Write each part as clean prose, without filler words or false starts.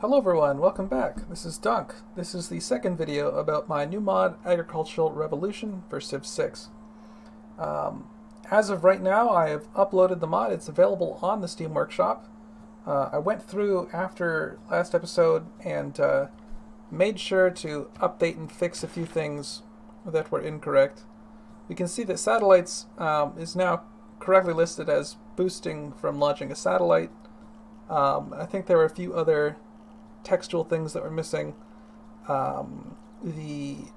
Hello everyone, welcome back. This is Dunk. This is the second video about my new mod, Agricultural Revolution for Civ 6. As of right now, I have uploaded the mod. It's available on the Steam Workshop. I went through after last episode and made sure to update and fix a few things that were incorrect. We can see that satellites is now correctly listed as boosting from launching a satellite. I think there were a few other textual things that were missing. The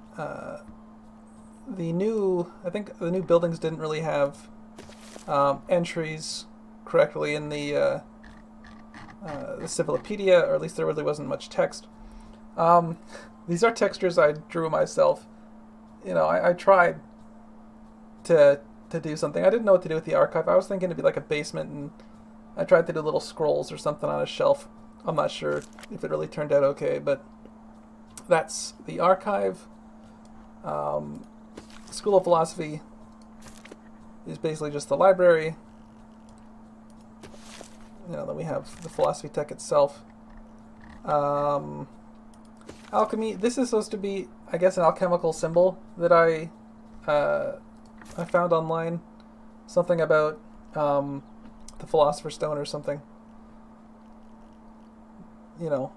new buildings didn't really have entries correctly in the Civilopedia, or at least there really wasn't much text. These are textures I drew myself. You know, I tried to do something. I didn't know what to do with the archive. I was thinking it'd be like a basement, and I tried to do little scrolls or something on a shelf. I'm not sure if it really turned out okay, but that's the archive. School of Philosophy is basically just the library. Then we have the philosophy tech itself. Alchemy. This is supposed to be, I guess, an alchemical symbol that I found online. Something about the Philosopher's Stone or something.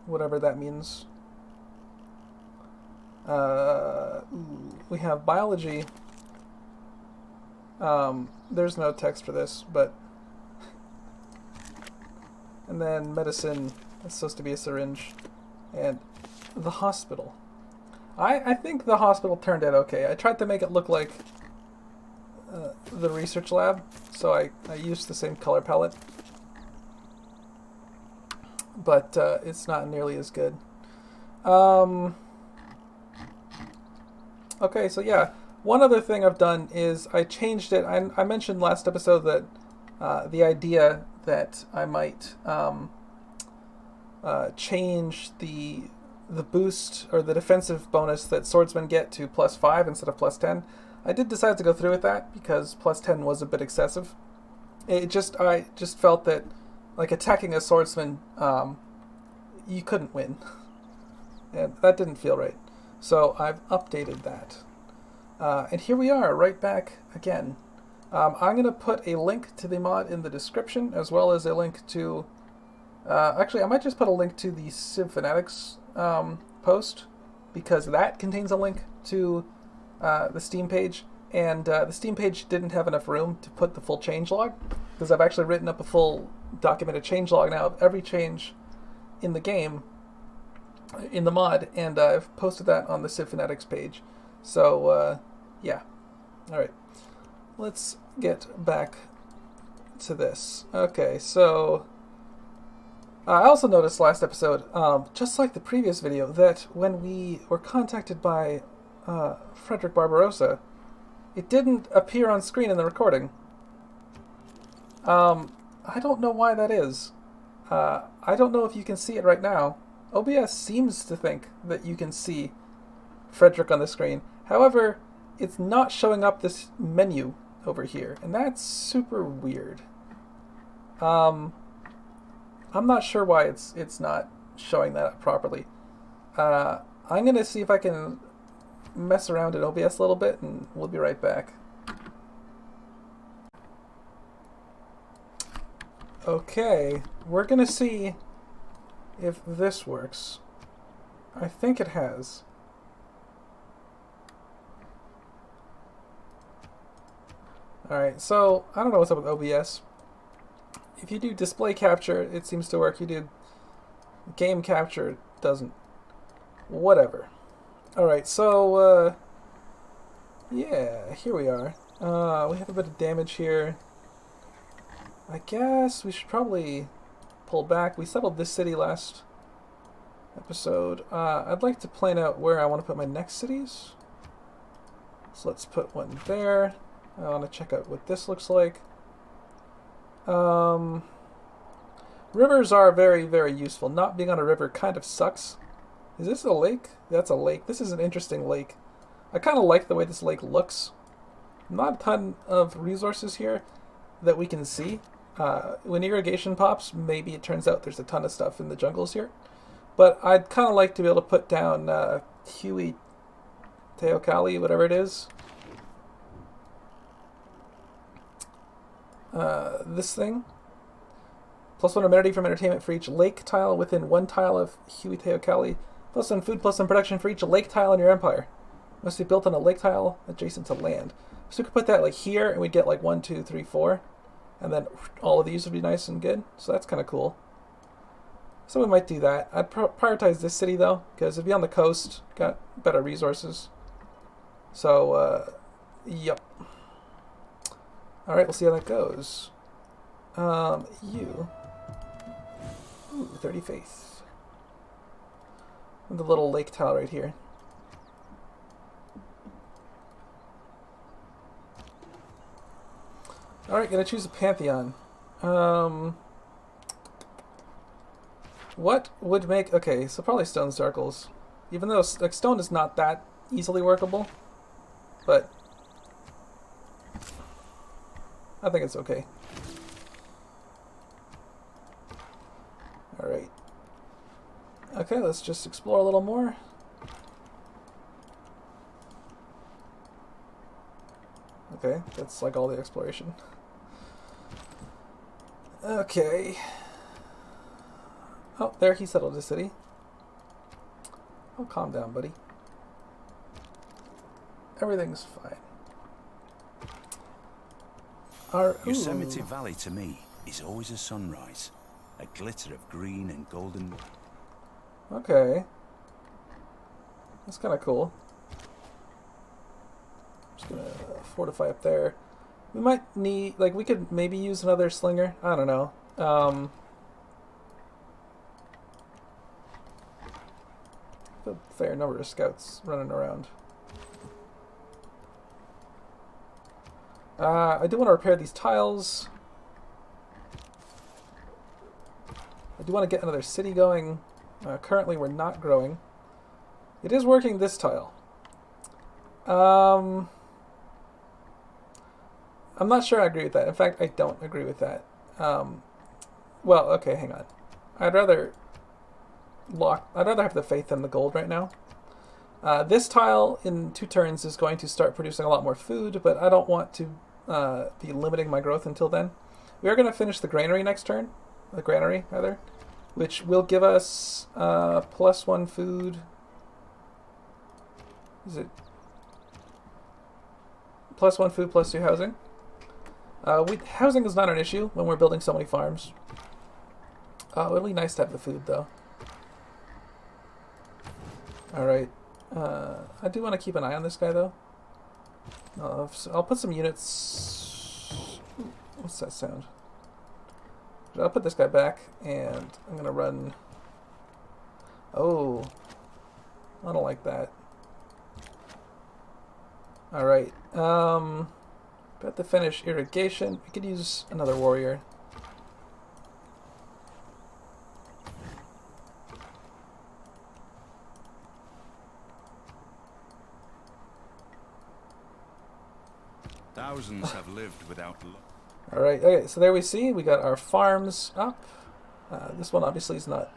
Whatever that means. We have biology. There's no text for this, but... And then medicine is supposed to be a syringe. And the hospital. I think the hospital turned out okay. I tried to make it look like the research lab, so I used the same color palette. But it's not nearly as good. Okay, so yeah, one other thing I've done is I changed it. I mentioned last episode that the idea that I might change the boost or the defensive bonus that swordsmen get to +5 instead of +10. I did decide to go through with that because +10 was a bit excessive. I just felt that, like, attacking a swordsman, you couldn't win. And that didn't feel right. So I've updated that. And here we are, right back again. I'm going to put a link to the mod in the description, as well as a link to... actually, I might just put a link to the Civ Fanatics post, because that contains a link to the Steam page. And the Steam page didn't have enough room to put the full changelog, because I've actually written up a full documented changelog now of every change in the game, in the mod, and I've posted that on the Civ Fanatics page. So, yeah. Alright. Let's get back to this. Okay, so... I also noticed last episode, just like the previous video, that when we were contacted by Frederick Barbarossa, it didn't appear on screen in the recording. I don't know why that is. I don't know if you can see it right now. OBS seems to think that you can see Frederick on the screen. However, it's not showing up this menu over here, and that's super weird. I'm not sure why it's not showing that up properly. I'm gonna see if I can mess around in OBS a little bit, and we'll be right back. Okay, we're gonna see if this works. I think it has. Alright, so I don't know what's up with OBS. If you do display capture, it seems to work. You do game capture, it doesn't. Whatever. Alright, so yeah, here we are. We have a bit of damage here. I guess we should probably pull back. We settled this city last episode. I'd like to plan out where I want to put my next cities. So let's put one there. I want to check out what this looks like. Rivers are very, very useful. Not being on a river kind of sucks. Is this a lake? That's a lake. This is an interesting lake. I kind of like the way this lake looks. Not a ton of resources here that we can see. When irrigation pops, maybe it turns out there's a ton of stuff in the jungles here. But I'd kind of like to be able to put down Huey Teocalli, whatever it is. This thing. +1 amenity from entertainment for each lake tile within 1 tile of Huey Teocalli. +1 food, +1 production for each lake tile in your empire. Must be built on a lake tile adjacent to land. So we could put that like here, and we'd get like 1, 2, 3, 4. And then all of these would be nice and good. So that's kind of cool. So we might do that. I'd prioritize this city though, because it'd be on the coast, got better resources. So, yep. Alright, we'll see how that goes. You. Ooh, 30 faith. And the little lake tile right here. Alright, gonna choose a pantheon. What would make... Okay, so probably stone circles. Even though like, stone is not that easily workable. But I think it's okay. Alright. Okay, let's just explore a little more. Okay, that's like all the exploration. Okay. Oh, there he settled his city. Oh, calm down, buddy. Everything's fine. Yosemite Valley to me is always a sunrise. A glitter of green and golden. Okay. That's kind of cool. Just gonna fortify up there. We might need, like, we could maybe use another slinger. I don't know. A fair number of scouts running around. I do want to repair these tiles. I do want to get another city going. Currently, we're not growing. It is working this tile. I'm not sure I agree with that. In fact, I don't agree with that. Well, okay, hang on. I'd rather have the faith than the gold right now. This tile in 2 turns is going to start producing a lot more food, but I don't want to be limiting my growth until then. We are going to finish the granary next turn. The granary, rather. Which will give us +1 food. Is it +1 food, +2 housing? Housing is not an issue when we're building so many farms. It'll be nice to have the food, though. Alright. I do want to keep an eye on this guy, though. I'll put some units... Ooh, what's that sound? I'll put this guy back, and I'm going to run... Oh. I don't like that. Alright. About to finish irrigation. We could use another warrior. Thousands have lived without luck. Alright, okay, so there we see, we got our farms up. This one obviously is not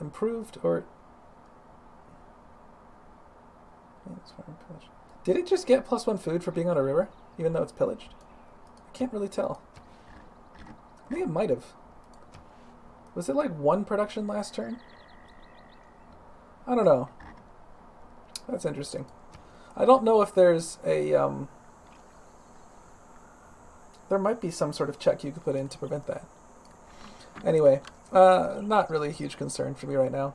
improved, or... Did it just get +1 food for being on a river, even though it's pillaged? I can't really tell. I think it might have. Was it like 1 production last turn? I don't know. That's interesting. I don't know if there's a... there might be some sort of check you could put in to prevent that. Anyway, not really a huge concern for me right now.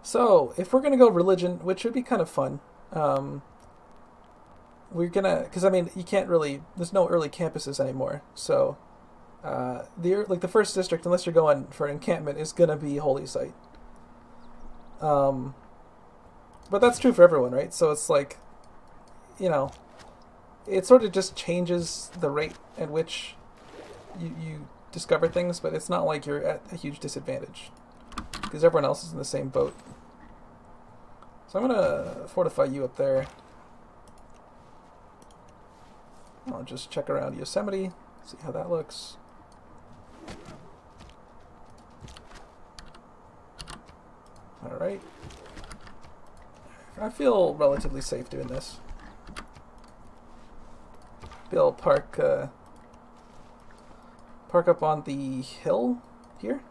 So, if we're going to go religion, which would be kind of fun, we're going to... Because, I mean, you can't really... There's no early campuses anymore. So, the first district, unless you're going for an encampment, is going to be Holy Site. But that's true for everyone, right? So it's like, you know, it sort of just changes the rate at which you discover things, but it's not like you're at a huge disadvantage because everyone else is in the same boat. So I'm going to fortify you up there. I'll just check around Yosemite, see how that looks. right? I feel relatively safe doing this. Bill, park up on the hill here,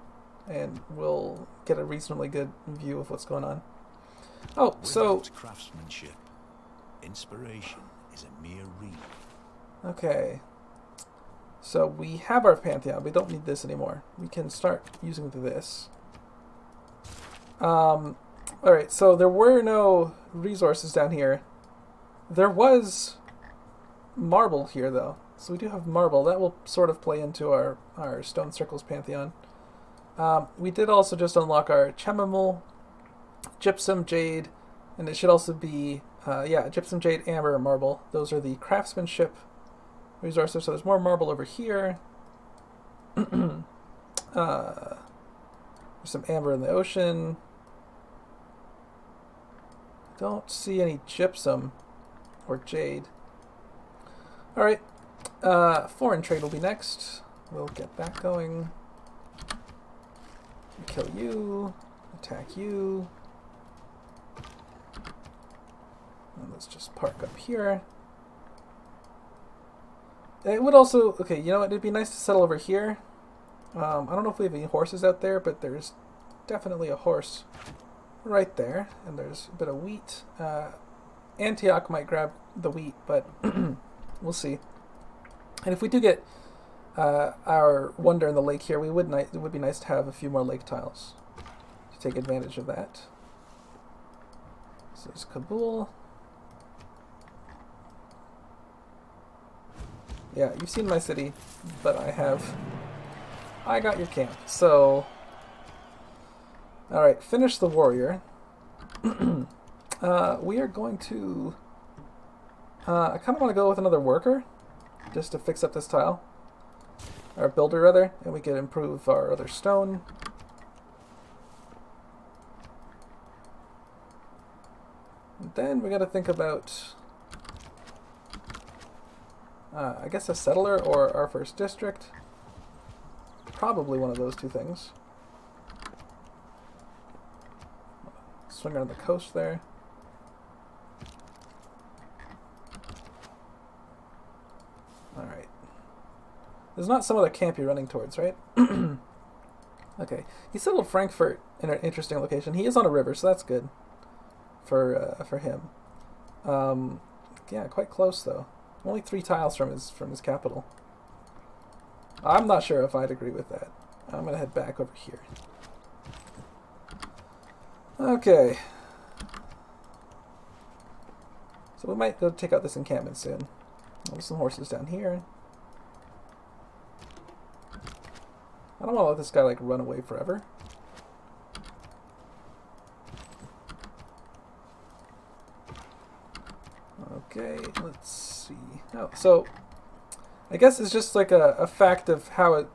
and we'll get a reasonably good view of what's going on. Oh, so Without craftsmanship, inspiration is a mere reed. okay. So we have our Pantheon. We don't need this anymore. We can start using this. Alright, so there were no resources down here. There was marble here, though. So we do have marble. That will sort of play into our Stone Circles Pantheon. We did also just unlock our Chemimul, Gypsum, Jade, and it should also be, Gypsum, Jade, Amber, and Marble. Those are the craftsmanship resources. So there's more marble over here. There's some amber in the ocean. Don't see any gypsum or jade. Alright. Foreign trade will be next. We'll get that going. Kill you. Attack you. And let's just park up here. It would also... Okay, you know what? It'd be nice to settle over here. I don't know if we have any horses out there, but there's definitely a horse right there. And there's a bit of wheat. Antioch might grab the wheat, but we'll see. And if we do get our wonder in the lake here, it would be nice to have a few more lake tiles to take advantage of that. So there's Kabul. Yeah, you've seen my city, but I got your camp. So, alright, finish the warrior. We are going to... I kind of want to go with another worker, just to fix up this tile. Our builder, rather, and we can improve our other stone. And then we got to think about... I guess a settler or our first district. Probably one of those two things. Swing around the coast there. Alright. There's not some other camp you're running towards, right? Okay. He settled Frankfurt in an interesting location. He is on a river, so that's good for him. Yeah, quite close though. Only 3 tiles from his capital. I'm not sure if I'd agree with that. I'm gonna head back over here. Okay. So we might go take out this encampment soon. There's some horses down here. I don't want to let this guy like run away forever. Okay, let's see. Oh, so I guess it's just like a fact of how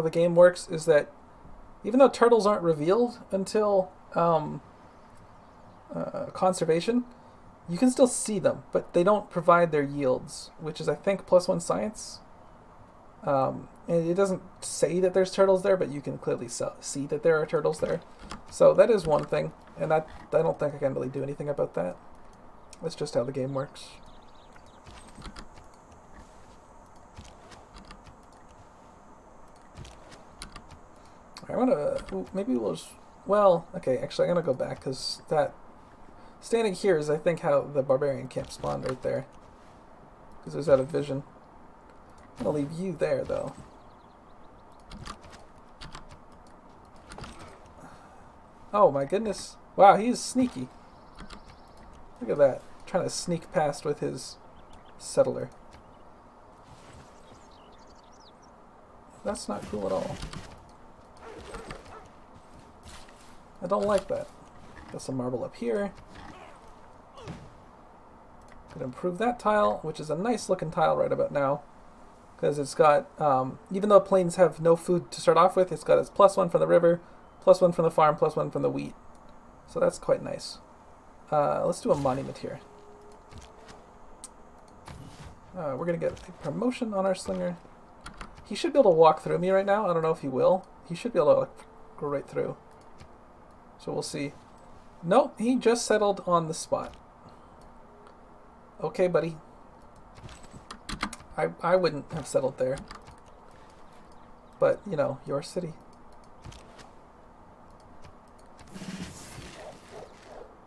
the game works is that even though turtles aren't revealed until conservation, you can still see them, but they don't provide their yields, which is I think +1 science. And it doesn't say that there's turtles there, but you can clearly see that there are turtles there. So that is one thing, and I don't think I can really do anything about that. That's just how the game works. I'm gonna... maybe we'll just... Well, okay, actually I'm gonna go back, because that... Standing here is, I think, how the barbarian camp spawned right there. Because it was out of vision. I'm gonna leave you there, though. Oh my goodness. Wow, he is sneaky. Look at that. Trying to sneak past with his settler. That's not cool at all. I don't like that. Got some marble up here. Could improve that tile, which is a nice looking tile right about now. Because it's got, even though plains have no food to start off with, it's got its +1 from the river, +1 from the farm, +1 from the wheat. So that's quite nice. Let's do a monument here. We're going to get a promotion on our slinger. He should be able to walk through me right now. I don't know if he will. He should be able to go right through. So we'll see. No, he just settled on the spot. Okay, buddy. I wouldn't have settled there. But, you know, your city.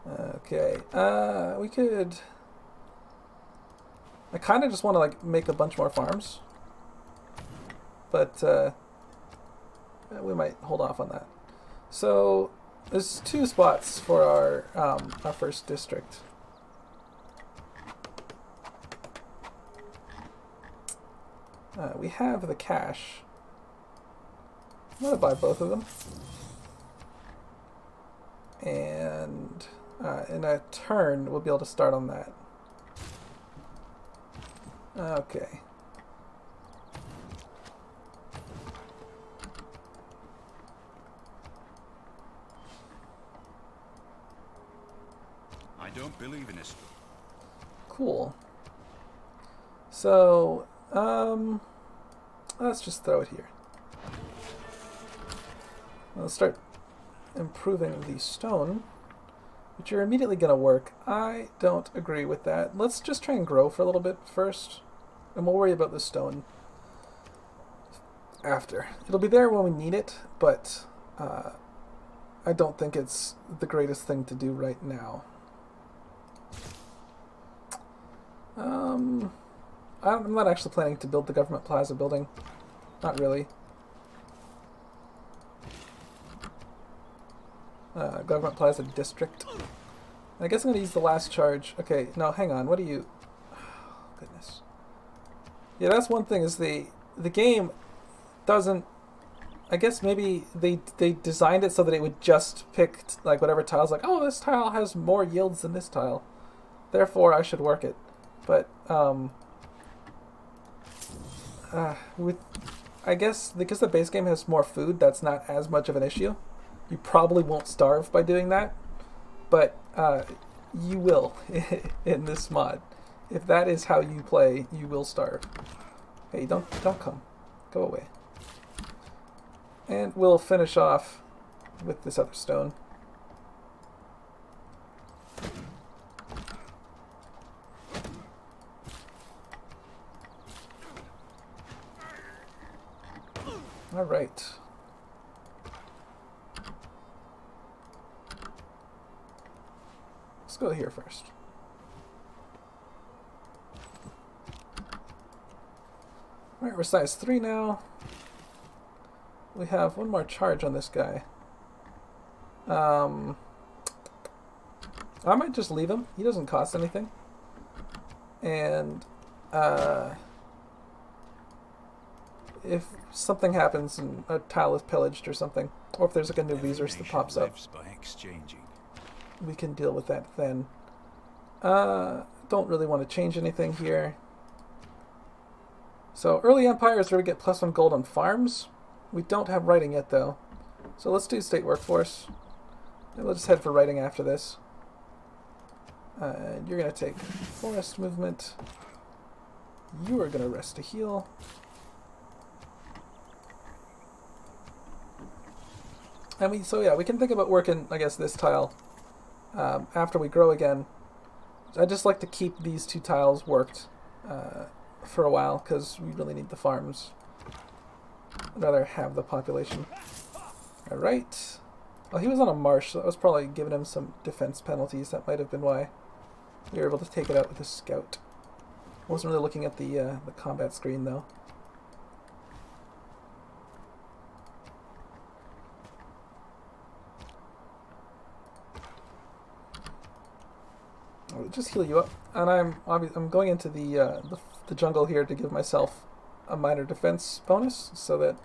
Okay, we could... I kind of just want to, like, make a bunch more farms. But, we might hold off on that. So, there's 2 spots for our first district. We have the cash. I'm going to buy both of them. And in a turn, we'll be able to start on that. Okay. I don't believe in this. Cool. So, let's just throw it here. Let's start improving the stone, which are immediately going to work. I don't agree with that. Let's just try and grow for a little bit first, and we'll worry about the stone after. It'll be there when we need it, but I don't think it's the greatest thing to do right now. I'm not actually planning to build the Government Plaza building. Not really. Government Plaza District. I guess I'm going to use the last charge. Okay, no, hang on. What do you... Oh, goodness. Yeah, that's one thing, is the game doesn't... I guess maybe they designed it so that it would just pick, like, whatever tiles, like, oh, this tile has more yields than this tile. Therefore, I should work it. But, I guess, because the base game has more food, that's not as much of an issue. You probably won't starve by doing that, but you will in this mod. If that is how you play, you will starve. Hey, don't come. Go away. And we'll finish off with this other stone. All right. Let's go here first. All right, we're size 3 now. We have one more charge on this guy. I might just leave him. He doesn't cost anything. And if something happens and a tile is pillaged or something, or if there's like a new resource that pops up, we can deal with that then. Don't really want to change anything here. So early empire is where we get +1 gold on farms. We don't have writing yet though. So let's do state workforce. And we'll just head for writing after this. You're going to take forest movement. You are going to rest to heal. And so yeah, we can think about working, I guess, this tile after we grow again. I just like to keep these 2 tiles worked for a while because we really need the farms. I'd rather have the population. Alright. Well, he was on a marsh, so that was probably giving him some defense penalties. That might have been why we were able to take it out with a scout. Wasn't really looking at the combat screen though. I'll just heal you up, and I'm going into the jungle here to give myself a minor defense bonus, so that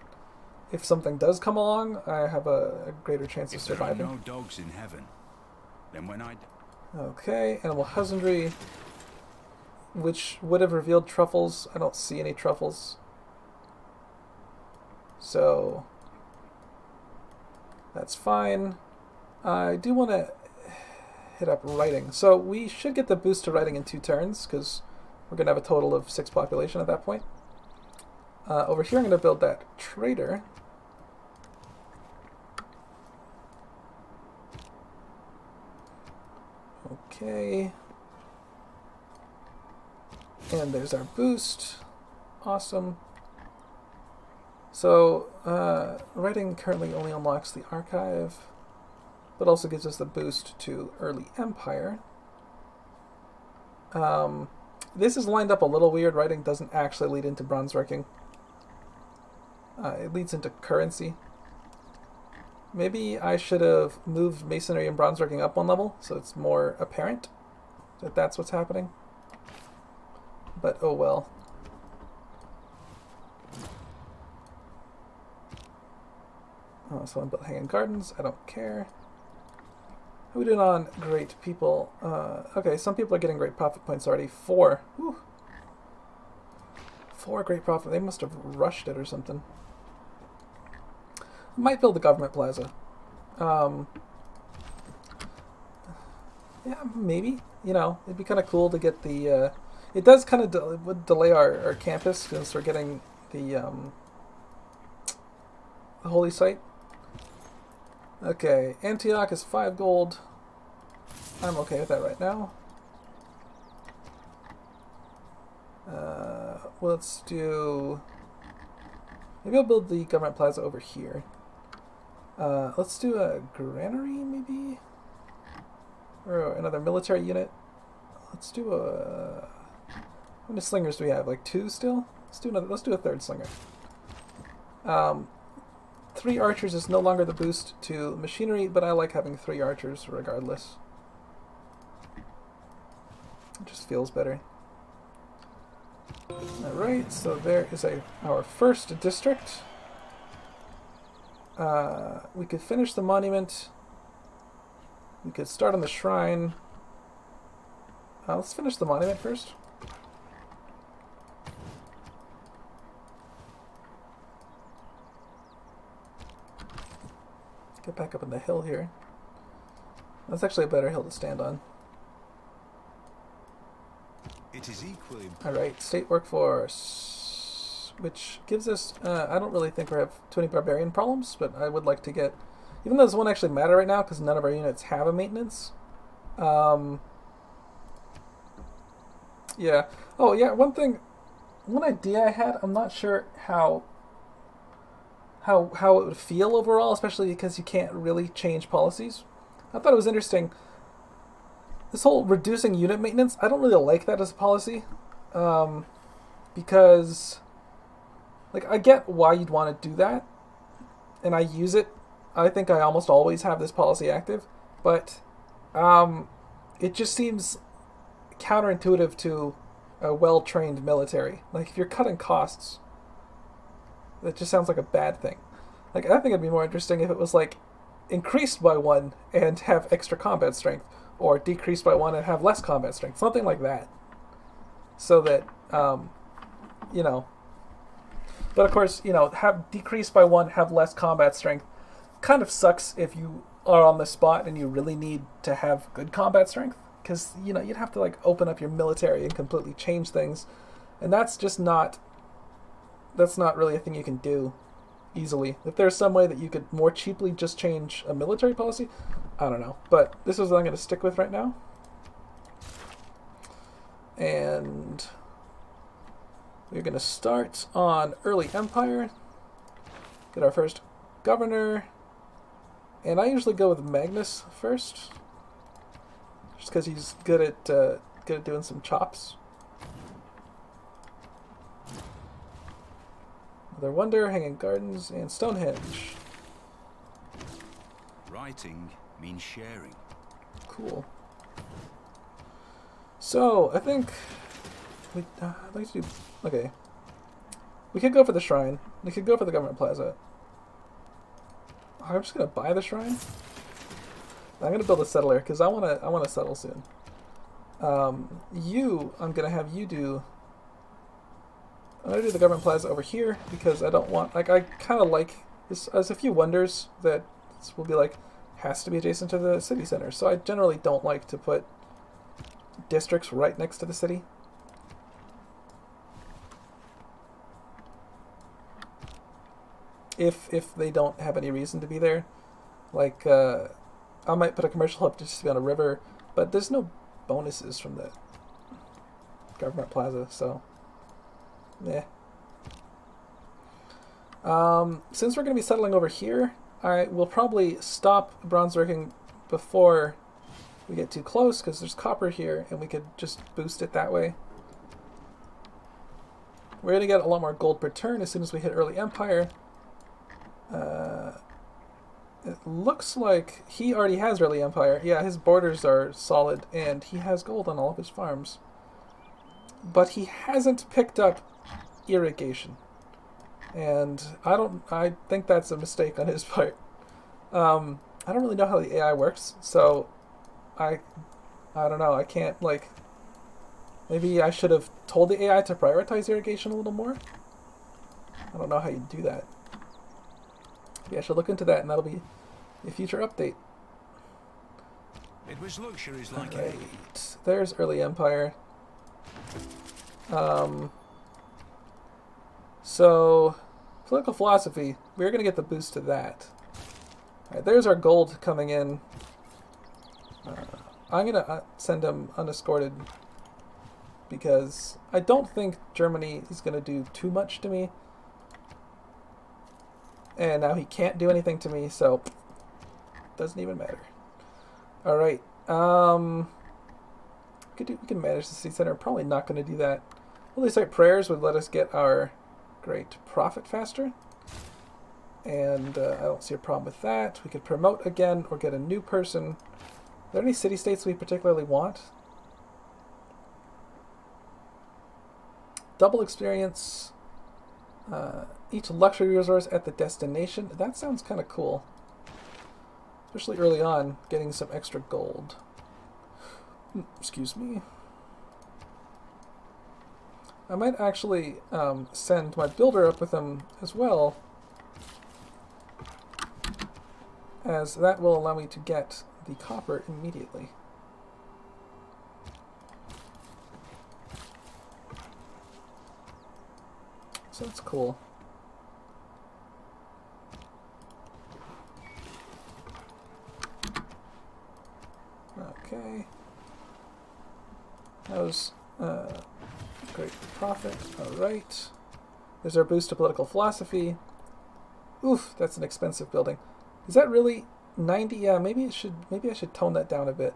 if something does come along, I have a greater chance of surviving. There are no dogs in heaven, then when I... Okay, animal husbandry, which would have revealed truffles. I don't see any truffles. So that's fine. I do want to hit up writing. So we should get the boost to writing in 2 turns, because we're going to have a total of 6 population at that point. Over here I'm going to build that trader. Okay. And there's our boost. Awesome. So, writing currently only unlocks the archive, but also gives us the boost to early empire. This is lined up a little weird. Writing doesn't actually lead into bronze working. It leads into currency. Maybe I should have moved masonry and bronze working up one level so it's more apparent that that's what's happening. But oh well. Oh, someone built hanging gardens. I don't care. How are we doing on great people? Okay, some people are getting great profit points already. 4. Whew. 4 great profit. They must have rushed it or something. Might build the government plaza. Yeah, maybe. You know, it'd be kind of cool to get the... it does kind of would delay our campus since we're getting the holy site. Okay, Antioch is 5 gold. I'm okay with that right now. Let's do... Maybe I'll build the government plaza over here. Let's do a granary, maybe? Or another military unit. Let's do a... How many slingers do we have? Like 2 still? Let's do a 3rd slinger. 3 archers is no longer the boost to machinery, but I like having 3 archers regardless. It just feels better. Alright, so there is our first district. We could finish the monument. We could start on the shrine. Let's finish the monument first. Get back up on the hill here. That's actually a better hill to stand on. It is equally... Alright, state workforce. Which gives us... I don't really think we have too many barbarian problems, but I would like to get... Even though this won't actually matter right now, because none of our units have a maintenance. Yeah. Oh, yeah, one idea I had, I'm not sure how it would feel overall, especially because you can't really change policies. I thought it was interesting. This whole reducing unit maintenance, I don't really like that as a policy. Because, like, I get why you'd want to do that. And I use it. I think I almost always have this policy active. But, it just seems counterintuitive to a well-trained military. Like, if you're cutting costs... That just sounds like a bad thing. Like, I think it'd be more interesting if it was, like, increased by 1 and have extra combat strength, or decreased by 1 and have less combat strength. Something like that. So that, you know... But, of course, you know, have decreased by 1, have less combat strength. Kind of sucks if you are on the spot and you really need to have good combat strength. Because, you know, you'd have to, like, open up your military and completely change things. And that's just not... That's not really a thing you can do easily. If there's some way that you could more cheaply just change a military policy, I don't know. But this is what I'm going to stick with right now. And we're going to start on early empire. Get our first governor. And I usually go with Magnus first. Just because he's good at doing some chops. Another wonder, hanging gardens, and Stonehenge. Writing means sharing. Cool. So, I think... I'd like to do... Okay. We could go for the shrine. We could go for the government plaza. Oh, I'm just going to buy the shrine. I'm going to build a settler, because I want to settle soon. I'm going to have you do... I'm going to do the government plaza over here because I don't want... Like, I kind of like... There's a few wonders that will be like, has to be adjacent to the city center. So I generally don't like to put districts right next to the city. If they don't have any reason to be there. Like, I might put a commercial hub just to be on a river, but there's no bonuses from the government plaza, so yeah. Since we're going to be settling over here, I will probably stop bronze working before we get too close, because there's copper here, and we could just boost it that way. We're going to get a lot more gold per turn as soon as we hit early empire. It looks like he already has early empire. Yeah, his borders are solid, and he has gold on all of his farms. But he hasn't picked up irrigation. And I think that's a mistake on his part. I don't really know how the AI works, so I don't know. I can't, like, maybe I should have told the AI to prioritize irrigation a little more. I don't know how you do that. Maybe I should look into that, and that'll be a future update. It was luxuries like Right. There's early empire. So, political philosophy, we're going to get the boost to that. Alright, there's our gold coming in. I'm going to send him unescorted because I don't think Germany is going to do too much to me. And now he can't do anything to me, so doesn't even matter. Alright, we can manage the city center. Probably not going to do that. Holy Site Prayers would let us get our great profit faster. And I don't see a problem with that. We could promote again or get a new person. Are there any city-states we particularly want? Double experience. Each luxury resource at the destination. That sounds kind of cool. Especially early on, getting some extra gold. Excuse me. I might actually send my builder up with them as well, as that will allow me to get the copper immediately. So that's cool. Okay. That was great profit. Alright. There's our boost to political philosophy. Oof, that's an expensive building. Is that really 90? Yeah, maybe I should tone that down a bit.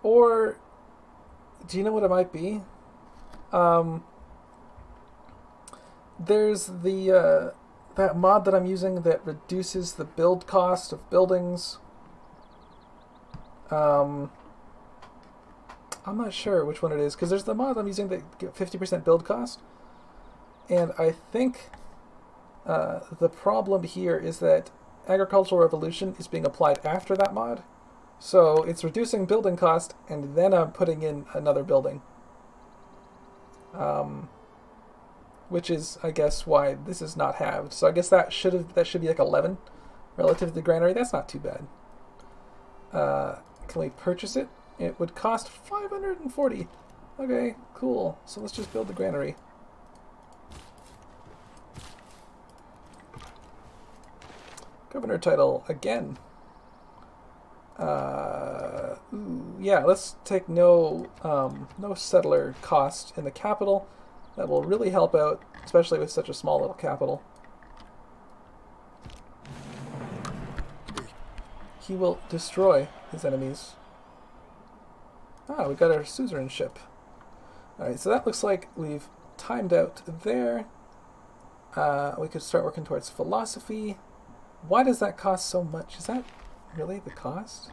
Or do you know what it might be? There's the that mod that I'm using that reduces the build cost of buildings. I'm not sure which one it is, because there's the mod I'm using that get 50% build cost. And I think the problem here is that Agricultural Revolution is being applied after that mod. So it's reducing building cost, and then I'm putting in another building. Which is, I guess, why this is not halved. So I guess that should be like 11 relative to the granary. That's not too bad. Can we purchase it? It would cost 540. Okay, cool. So let's just build the granary. Governor title again. Yeah, let's take no settler cost in the capital. That will really help out, especially with such a small little capital. He will destroy his enemies. Ah, we got our suzerainship. Alright, so that looks like we've timed out there. We could start working towards philosophy. Why does that cost so much? Is that really the cost?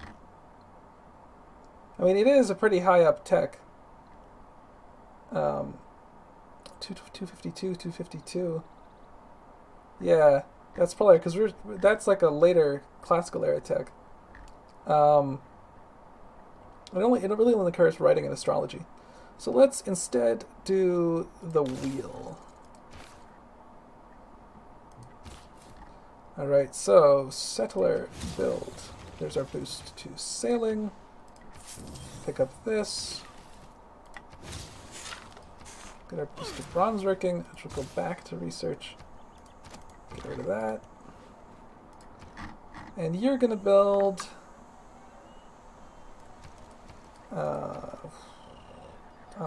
I mean, it is a pretty high up tech. 252, 252. Yeah, that's probably because that's like a later classical era tech. It really only occurs for writing and astrology. So let's instead do the wheel. Alright, so settler build. There's our boost to sailing. Pick up this. Get our boost to bronze working, which will go back to research. Get rid of that. And you're gonna build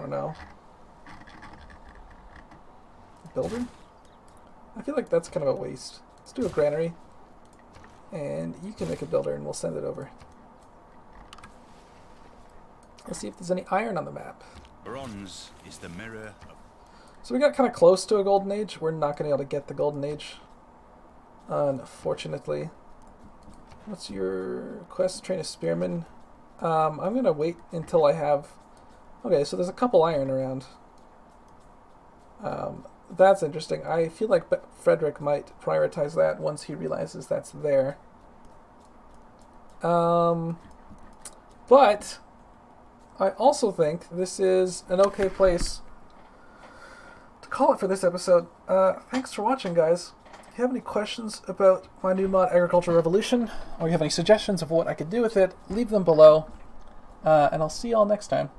don't know. Builder? I feel like that's kind of a waste. Let's do a granary. And you can make a builder and we'll send it over. Let's see if there's any iron on the map. Bronze is the mirror of... So we got kind of close to a golden age. We're not going to be able to get the golden age, unfortunately. What's your quest? Train a spearman. I'm going to wait until I have... Okay, so there's a couple iron around. That's interesting. I feel like Frederick might prioritize that once he realizes that's there. But I also think this is an okay place to call it for this episode. Thanks for watching, guys. If you have any questions about my new mod, Agricultural Revolution, or you have any suggestions of what I could do with it, leave them below. And I'll see you all next time.